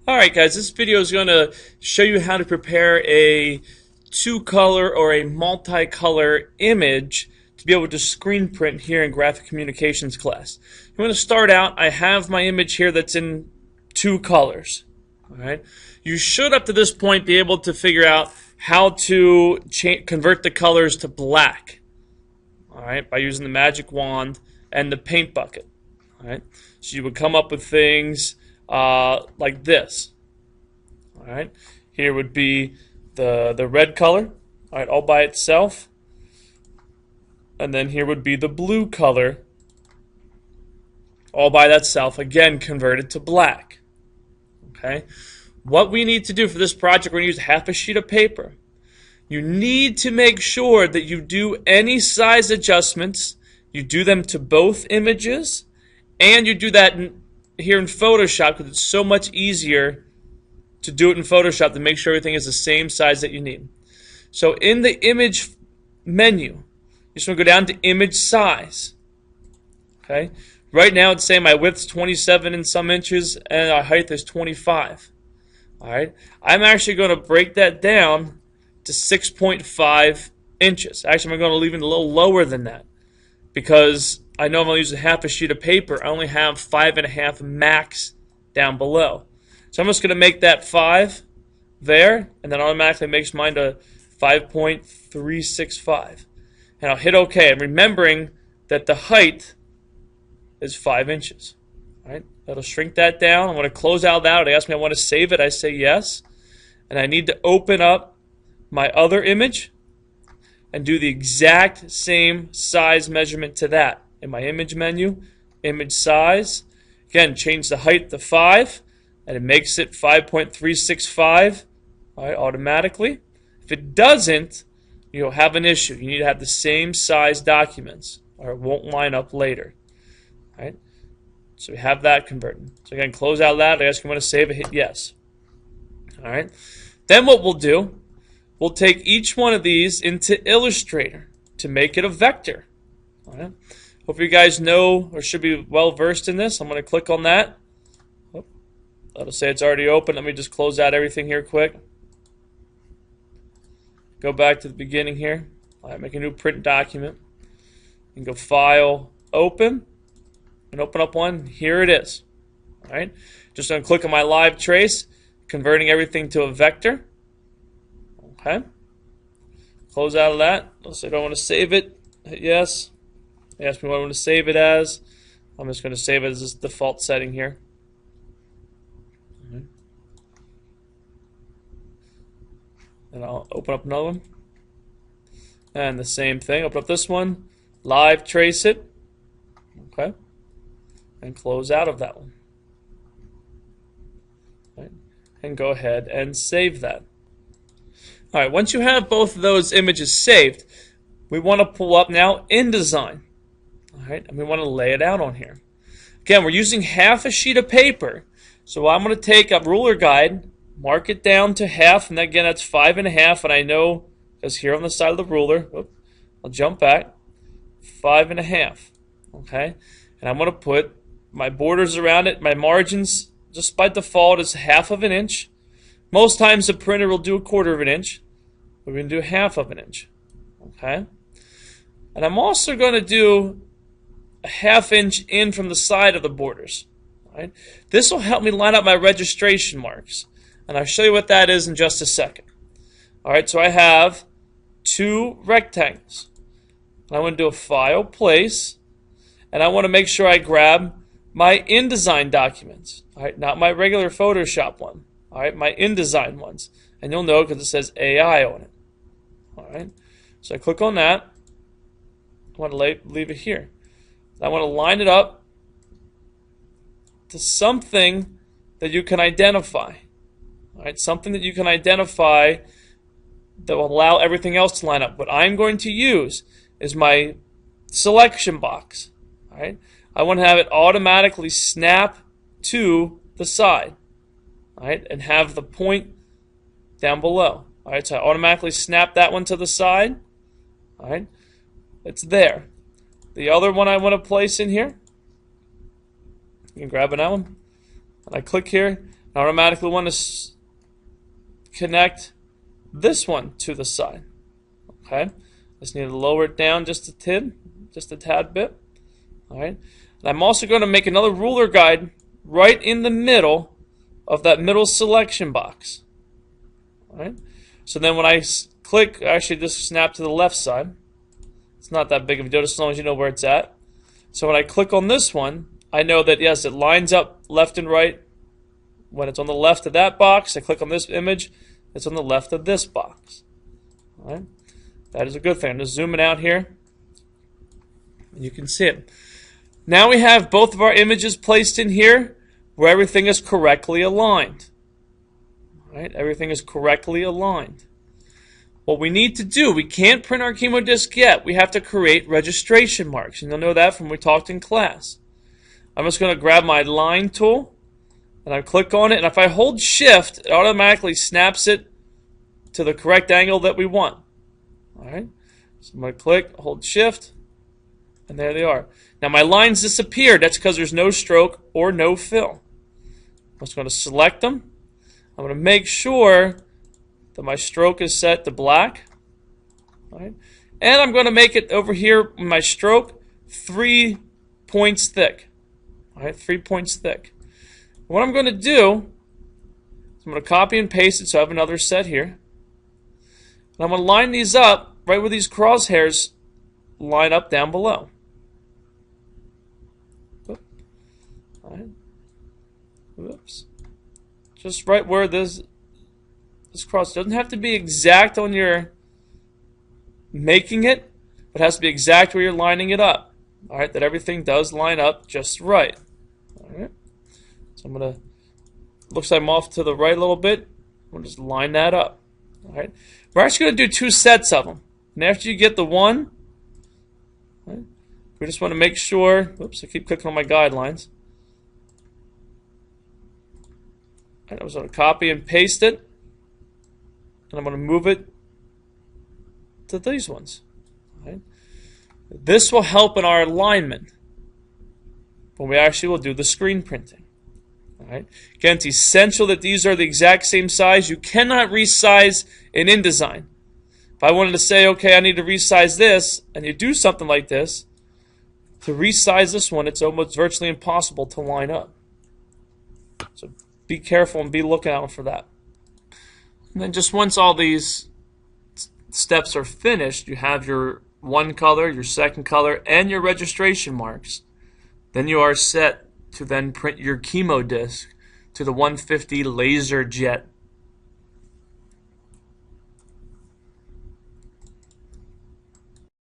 Alright guys, this video is going to show you how to prepare a two-color or a multi-color image to be able to screen print here in Graphic Communications class. I'm going to start out, I have my image here that's in two colors. Alright, you should up to this point be able to figure out how to convert the colors to black. Alright, by using the magic wand and the paint bucket. Alright, so you would come up with things like this. Alright, here would be the red color, alright, all by itself, and then here would be the blue color all by itself, again converted to black. Okay, what we need to do for this project, we're going to use half a sheet of paper. You need to make sure that you do any size adjustments, you do them to both images, and you do that here in Photoshop because it's so much easier to do it in Photoshop to make sure everything is the same size that you need. So in the image menu, you just want to go down to image size. Okay, right now it's saying my width's 27 and some inches and our height is 25. Alright, I'm actually going to break that down to 6.5 inches. Actually, I'm going to leave it a little lower than that because I know I'm going to use half a sheet of paper. I only have 5.5 max down below. So I'm just going to make that 5 there, and then automatically makes mine to 5.365. And I'll hit OK. I'm remembering that the height is 5 inches. All right, that'll shrink that down. I'm going to close out that. It asks me if I want to save it. I say yes. And I need to open up my other image and do the exact same size measurement to that. In my image menu, image size, again, change the height to 5, and it makes it 5.365, all right, automatically. If it doesn't, you'll have an issue. You need to have the same size documents, or it won't line up later. All right, so we have that converted. So again, close out that. I ask you want to save it, hit yes. All right, then what we'll do, we'll take each one of these into Illustrator to make it a vector. All right. Hope you guys know or should be well versed in this. I'm going to click on that. Oh, that'll say it's already open. Let me just close out everything here quick. Go back to the beginning here. All right, make a new print document. And go File, Open. And open up one. Here it is. All right. Just going to click on my live trace, converting everything to a vector. Okay. Close out of that. Let's say I don't want to save it. Hit yes. They ask me what I want to save it as. I'm just going to save it as this default setting here. And I'll open up another one. And the same thing. Open up this one. Live trace it. Okay. And close out of that one. Okay. And go ahead and save that. Alright, once you have both of those images saved, we want to pull up now InDesign. Alright, and we want to lay it out on here. Again, we're using half a sheet of paper. So I'm going to take a ruler guide, mark it down to half, and again that's 5.5, and I know, because here on the side of the ruler, whoop, I'll jump back, 5.5. Okay, and I'm going to put my borders around it, my margins, just by default is 1/2 inch. Most times the printer will do 1/4 inch. We're going to do 1/2 inch. Okay, and I'm also going to do a 1/2 inch in from the side of the borders. Right? This will help me line up my registration marks, and I'll show you what that is in just a second. Alright, so I have 2 rectangles. I want to do a File, Place, and I want to make sure I grab my InDesign documents. Alright, not my regular Photoshop one. Alright, my InDesign ones. And you'll know because it says AI on it. Alright, so I click on that. I want to leave it here. I want to line it up to something that you can identify. All right, something that you can identify that will allow everything else to line up. What I'm going to use is my selection box. All right, I want to have it automatically snap to the side. All right, and have the point down below. All right, so I automatically snap that one to the side. All right, it's there. The other one I want to place in here, you can grab another one, and I click here, and I automatically want to connect this one to the side. Okay, just need to lower it down just a tad bit. All right, and I'm also going to make another ruler guide right in the middle of that middle selection box. All right, so then when I click, actually just snap to the left side. It's not that big of a deal, as long as you know where it's at. So when I click on this one, I know that yes, it lines up left and right. When it's on the left of that box, I click on this image, it's on the left of this box. All right, that is a good thing. I'm just zooming out here, and you can see it. Now we have both of our images placed in here where everything is correctly aligned. All right, everything is correctly aligned. What we need to do, we can't print our chemo disc yet. We have to create registration marks, and you'll know that from when we talked in class. I'm just going to grab my line tool, and I click on it, and if I hold shift, it automatically snaps it to the correct angle that we want. All right, so I'm going to click, hold shift, and there they are. Now my lines disappeared. That's because there's no stroke or no fill. I'm just going to select them. I'm going to make sure that my stroke is set to black. All right, and I'm going to make it over here, my stroke, 3 points thick. All right, 3 points thick. What I'm going to do is I'm going to copy and paste it so I have another set here. And I'm going to line these up right where these crosshairs line up down below. All right. Whoops. Just right where this cross doesn't have to be exact on your making it, but it has to be exact where you're lining it up. All right, that everything does line up just right. All right. So I'm gonna, looks like I'm off to the right a little bit. We'll just line that up. All right. We're actually gonna do 2 sets of them, and after you get the one, right, we just want to make sure. Whoops, I keep clicking on my guidelines. All right, I was gonna copy and paste it, and I'm gonna move it to these ones. All right. This will help in our alignment when we actually will do the screen printing. All right. Again, it's essential that these are the exact same size. You cannot resize in InDesign. If I wanted to say, okay, I need to resize this, and you do something like this, to resize this one, it's almost virtually impossible to line up. So be careful and be looking out for that. And then just once all these steps are finished, you have your one color, your second color, and your registration marks. Then you are set to then print your chemo disc to the 150 laser jet